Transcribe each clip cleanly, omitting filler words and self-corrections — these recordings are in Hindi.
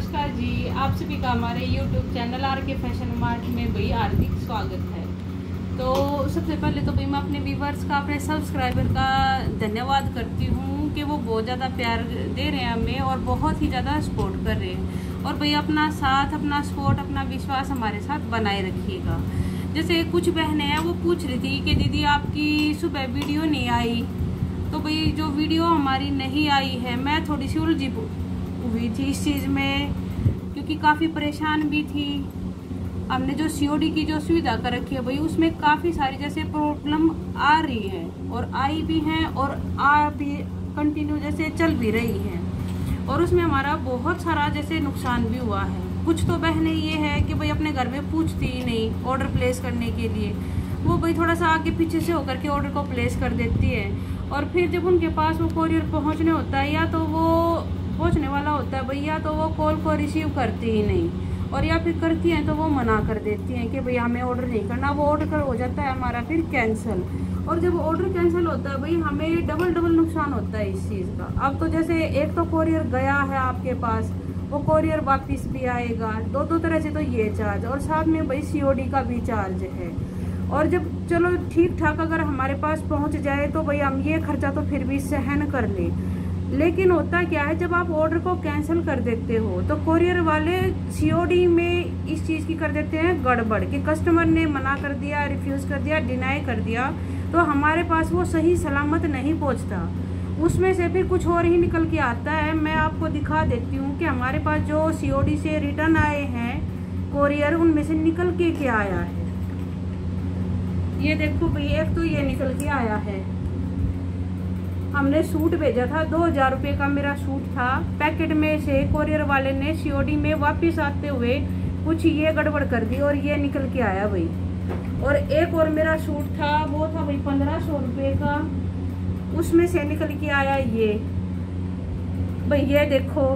नमस्कार जी, आप सभी का हमारे YouTube चैनल आर के फैशन मार्ट में भाई हार्दिक स्वागत है। तो सबसे पहले तो भाई मैं अपने व्यूवर्स का, अपने सब्सक्राइबर का धन्यवाद करती हूँ कि वो बहुत ज़्यादा प्यार दे रहे हैं हमें और बहुत ही ज़्यादा सपोर्ट कर रहे हैं। और भाई अपना साथ, अपना सपोर्ट, अपना विश्वास हमारे साथ बनाए रखिएगा। जैसे कुछ बहनें हैं वो पूछ रही थी कि दीदी आपकी सुबह वीडियो नहीं आई। तो भाई जो वीडियो हमारी नहीं आई है, मैं थोड़ी सी उलझी हुई थी इस चीज़ में, क्योंकि काफ़ी परेशान भी थी। हमने जो सीओडी की जो सुविधा कर रखी है भाई, उसमें काफ़ी सारी जैसे प्रॉब्लम आ रही है और आई भी हैं और आ भी कंटिन्यू जैसे चल भी रही हैं, और उसमें हमारा बहुत सारा जैसे नुकसान भी हुआ है। कुछ तो बहनें ये है कि भाई अपने घर में पूछती ही नहीं ऑर्डर प्लेस करने के लिए, वो भाई थोड़ा सा आगे पीछे से होकर के ऑर्डर को प्लेस कर देती है, और फिर जब उनके पास वो कोरियर पहुंचने होता है या तो वो पहुंचने वाला होता है भैया, तो वो कॉल को रिसीव करती ही नहीं, और या फिर करती हैं तो वो मना कर देती हैं कि भैया हमें ऑर्डर नहीं करना। वो ऑर्डर कर हो जाता है हमारा फिर कैंसिल, और जब ऑर्डर कैंसिल होता है भाई हमें डबल नुकसान होता है इस चीज़ का। अब तो जैसे एक तो कोरियर गया है आपके पास, वो कोरियर वापस भी आएगा, दो तरह से तो ये चार्ज, और साथ में भाई सीओडी का भी चार्ज है। और जब चलो ठीक ठाक अगर हमारे पास पहुंच जाए तो भाई हम ये खर्चा तो फिर भी सहन कर लें, लेकिन होता क्या है जब आप ऑर्डर को कैंसिल कर देते हो तो कोरियर वाले सीओडी में इस चीज़ की कर देते हैं गड़बड़, कि कस्टमर ने मना कर दिया, रिफ्यूज़ कर दिया, डिनाई कर दिया, तो हमारे पास वो सही सलामत नहीं पहुंचता। उसमें से फिर कुछ और ही निकल के आता है। मैं आपको दिखा देती हूँ कि हमारे पास जो सीओडी से रिटर्न आए हैं कोरियर, उनमें से निकल के क्या आया है। ये देखो भाई, एक तो ये निकल के आया है, हमने सूट भेजा था 2000 रुपये का मेरा सूट था, पैकेट में से कोरियर वाले ने सीओडी में वापस आते हुए कुछ ये गड़बड़ कर दी और ये निकल के आया भाई। और एक और मेरा सूट था, वो था भाई 1500 रुपये का, उसमें से निकल के आया ये भाई। ये देखो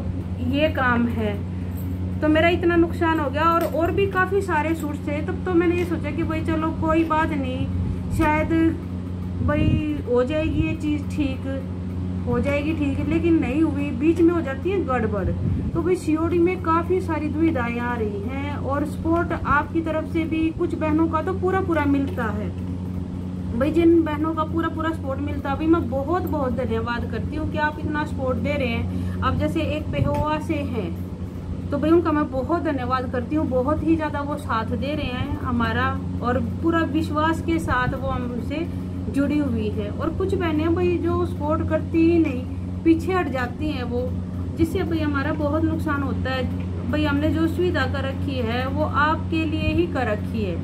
ये काम है, तो मेरा इतना नुकसान हो गया। और भी काफ़ी सारे सूट थे। तब तो मैंने ये सोचा कि भाई चलो कोई बात नहीं, शायद भाई हो जाएगी ये चीज़ ठीक, हो जाएगी ठीक, लेकिन नहीं हुई, बीच में हो जाती है गड़बड़। तो भाई सीओडी में काफ़ी सारी दुविधाएं आ रही हैं, और सपोर्ट आपकी तरफ से भी कुछ बहनों का तो पूरा मिलता है भाई। जिन बहनों का पूरा सपोर्ट मिलता है भाई, मैं बहुत धन्यवाद करती हूँ कि आप इतना सपोर्ट दे रहे हैं। अब जैसे एक पेहोवा से हैं तो भाई उनका मैं बहुत धन्यवाद करती हूँ, बहुत ही ज़्यादा वो साथ दे रहे हैं हमारा, और पूरा विश्वास के साथ वो हमसे जुड़ी हुई है। और कुछ बहनें भाई जो सपोर्ट करती ही नहीं, पीछे हट जाती हैं वो, जिससे भाई हमारा बहुत नुकसान होता है। भाई हमने जो सुविधा कर रखी है वो आपके लिए ही कर रखी है,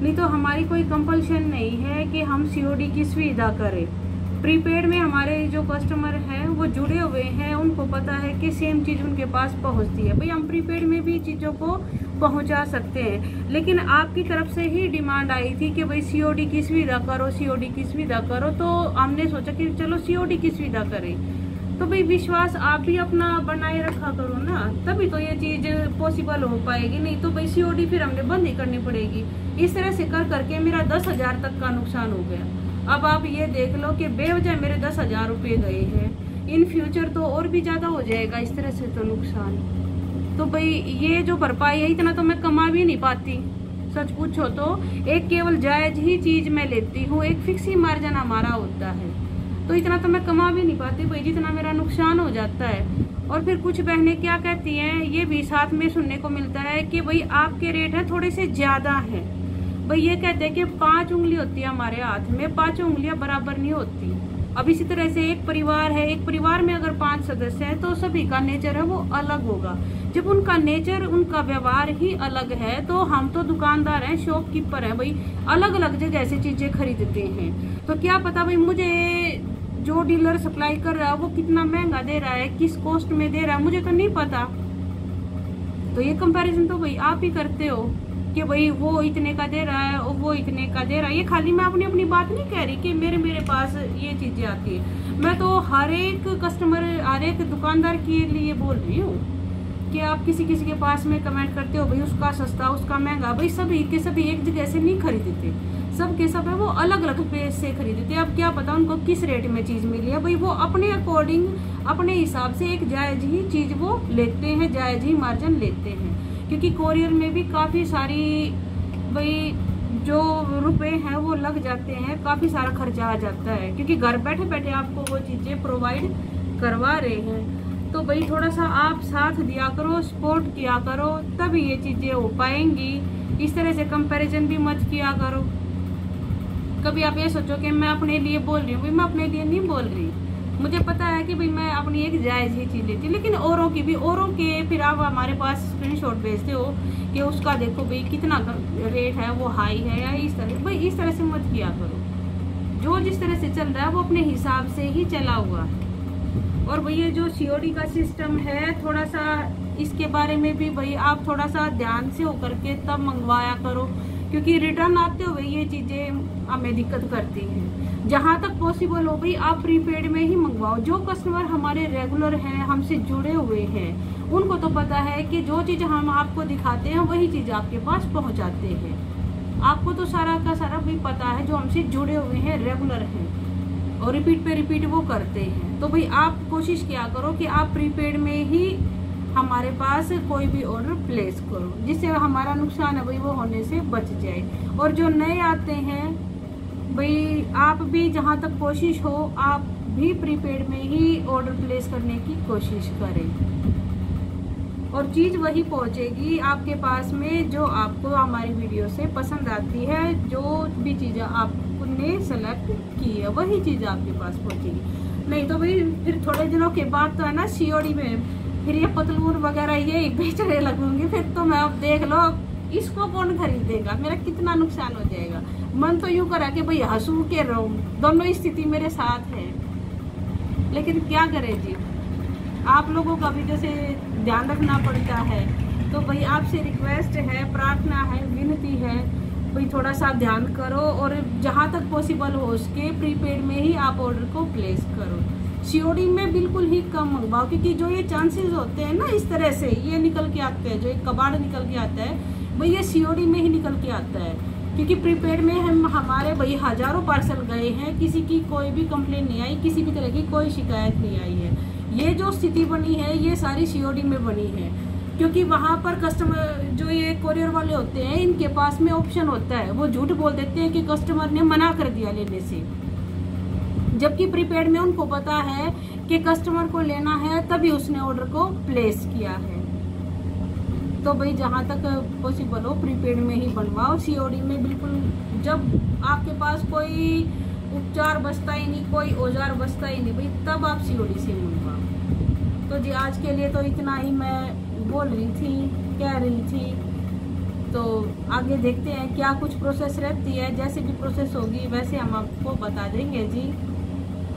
नहीं तो हमारी कोई कंपल्शन नहीं है कि हम सीओडी की सुविधा करें। प्रीपेड में हमारे जो कस्टमर हैं वो जुड़े हुए हैं, उनको पता है कि सेम चीज़ उनके पास पहुंचती है। भाई हम प्रीपेड में भी चीज़ों को पहुंचा सकते हैं, लेकिन आपकी तरफ से ही डिमांड आई थी कि भाई सीओडी की सुविधा करो, सीओडी की सुविधा करो, तो हमने सोचा कि चलो सीओडी की सुविधा करें। तो भाई विश्वास आप भी अपना बनाए रखा करो ना, तभी तो ये चीज़ पॉसिबल हो पाएगी, नहीं तो भाई सीओडी फिर हमने बंद ही करनी पड़ेगी। इस तरह से कर करके मेरा 10,000 तक का नुकसान हो गया। अब आप ये देख लो कि बेवजह मेरे 10,000 रुपये गए हैं, इन फ्यूचर तो और भी ज़्यादा हो जाएगा इस तरह से तो नुकसान। तो भाई ये जो भरपाई है इतना तो मैं कमा भी नहीं पाती, सच पूछो तो। एक केवल जायज़ ही चीज़ मैं लेती हूँ, एक फिक्स ही मार्जिन हमारा होता है, तो इतना तो मैं कमा भी नहीं पाती भाई, जितना मेरा नुकसान हो जाता है। और फिर कुछ बहनें क्या कहती हैं, ये भी साथ में सुनने को मिलता है कि भाई आपके रेट है थोड़े से ज़्यादा हैं। भाई ये कहते हैं कि 5 उंगली होती है हमारे हाथ में, 5 उंगलियां बराबर नहीं होती। अब इसी तरह से एक परिवार है, एक परिवार में अगर 5 सदस्य हैं तो सभी का नेचर है वो अलग होगा। जब उनका नेचर, उनका व्यवहार ही अलग है, तो हम तो दुकानदार हैं, शॉपकीपर हैं भाई, अलग अलग जगह से चीजें खरीदते हैं। तो क्या पता भाई मुझे जो डीलर सप्लाई कर रहा है वो कितना महंगा दे रहा है, किस कॉस्ट में दे रहा है, मुझे तो नहीं पता। तो ये कंपैरिजन तो भाई आप ही करते हो कि भाई वो इतने का दे रहा है और वो इतने का दे रहा है। ये खाली मैं अपनी बात नहीं कह रही कि मेरे पास ये चीजें आती है, मैं तो हर एक कस्टमर, हर एक दुकानदार के लिए बोल रही हूँ कि आप किसी के पास में कमेंट करते हो भाई उसका सस्ता, उसका महंगा, भाई सभी के सभी एक जगह से नहीं खरीदते। सबके सब है वो अलग अलग पेज से खरीदते हैं। अब क्या पता उनको किस रेट में चीज मिली है भाई, वो अपने अकॉर्डिंग अपने हिसाब से एक जायज ही चीज वो लेते हैं, जायज ही मार्जिन लेते हैं। क्योंकि कोरियर में भी काफी सारी भाई जो रुपए हैं वो लग जाते हैं, काफी सारा खर्चा आ जाता है, क्योंकि घर बैठे बैठे आपको वो चीजें प्रोवाइड करवा रहे हैं। तो भाई थोड़ा सा आप साथ दिया करो, सपोर्ट किया करो, तभी ये चीजें हो पाएंगी। इस तरह से कंपैरिजन भी मत किया करो। कभी आप ये सोचो कि मैं अपने लिए बोल रही हूँ, मैं अपने लिए नहीं बोल रही। मुझे पता है कि भाई मैं अपनी एक जायज ही चीज लेती हूँ, लेकिन औरों की भी, औरों के फिर आप हमारे पास स्क्रीनशॉट भेजते हो कि उसका देखो भाई कितना रेट है, वो हाई है या इस तरह। भाई इस तरह से मत किया करो। जो जिस तरह से चल रहा है वो अपने हिसाब से ही चला हुआ है। और भाई ये जो COD का सिस्टम है, थोड़ा सा इसके बारे में भी भाई आप थोड़ा सा ध्यान से होकर के तब मंगवाया करो, क्योंकि रिटर्न आते हुए ये चीजें हमें दिक्कत करती हैं। जहां तक पॉसिबल हो भाई आप प्रीपेड में ही मंगवाओ। जो कस्टमर हमारे रेगुलर हैं, हमसे जुड़े हुए हैं, उनको तो पता है कि जो चीज हम आपको दिखाते हैं वही चीज आपके पास पहुंचाते हैं। आपको तो सारा का सारा भी पता है, जो हमसे जुड़े हुए हैं, रेगुलर हैं और रिपीट पे रिपीट वो करते हैं। तो भाई आप कोशिश किया करो कि आप प्रीपेड में ही हमारे पास कोई भी ऑर्डर प्लेस करो, जिससे हमारा नुकसान है भाई वो होने से बच जाए। और जो नए आते हैं भाई, आप भी जहां तक कोशिश हो आप भी प्रीपेड में ही ऑर्डर प्लेस करने की कोशिश करें, और चीज वही पहुंचेगी आपके पास में जो आपको हमारी वीडियो से पसंद आती है। जो भी चीज़ आपने सेलेक्ट की है वही चीज़ आपके पास पहुंचेगी। नहीं तो भाई फिर थोड़े दिनों के बाद तो है ना COD में फिर ये पतलून वगैरह ये बेचने लगूंगी, फिर तो मैं अब देख लो इसको कौन खरीदेगा, मेरा कितना नुकसान हो जाएगा। मन तो यूं करा कि भाई हंसू के रहूं, दोनों स्थिति मेरे साथ है, लेकिन क्या करें जी, आप लोगों का भी जैसे ध्यान रखना पड़ता है। तो भाई आपसे रिक्वेस्ट है, प्रार्थना है, विनती है, भाई थोड़ा सा ध्यान करो और जहां तक पॉसिबल हो उसके प्रीपेड में ही आप ऑर्डर को प्लेस करो। COD में बिल्कुल ही कम मंगवाओ, क्योंकि जो ये चांसेस होते हैं ना इस तरह से ये निकल के आते हैं, जो एक कबाड़ निकल के आता है भाई ये COD में ही निकल के आता है। क्योंकि प्रीपेड में हमारे भाई हजारों पार्सल गए हैं, किसी की कोई भी कंप्लेन नहीं आई, किसी भी तरह की कोई शिकायत नहीं आई है। ये जो स्थिति बनी है ये सारी COD में बनी है, क्योंकि वहाँ पर कस्टमर जो ये कोरियर वाले होते हैं इनके पास में ऑप्शन होता है, वो झूठ बोल देते हैं कि कस्टमर ने मना कर दिया लेने से, जबकि प्रीपेड में उनको पता है कि कस्टमर को लेना है तभी उसने ऑर्डर को प्लेस किया है। तो भाई जहाँ तक पॉसिबल हो प्रीपेड में ही बनवाओ। COD में बिल्कुल जब आपके पास कोई उपचार बचता ही नहीं, कोई औजार बचता ही नहीं भाई, तब आप COD से मंगवाओ। तो जी आज के लिए तो इतना ही मैं बोल रही थी, कह रही थी। तो आगे देखते हैं क्या कुछ प्रोसेस रहती है, जैसे भी प्रोसेस होगी वैसे हम आपको बता देंगे जी।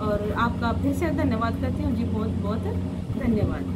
और आपका फिर से धन्यवाद करती हूँ जी, बहुत बहुत धन्यवाद।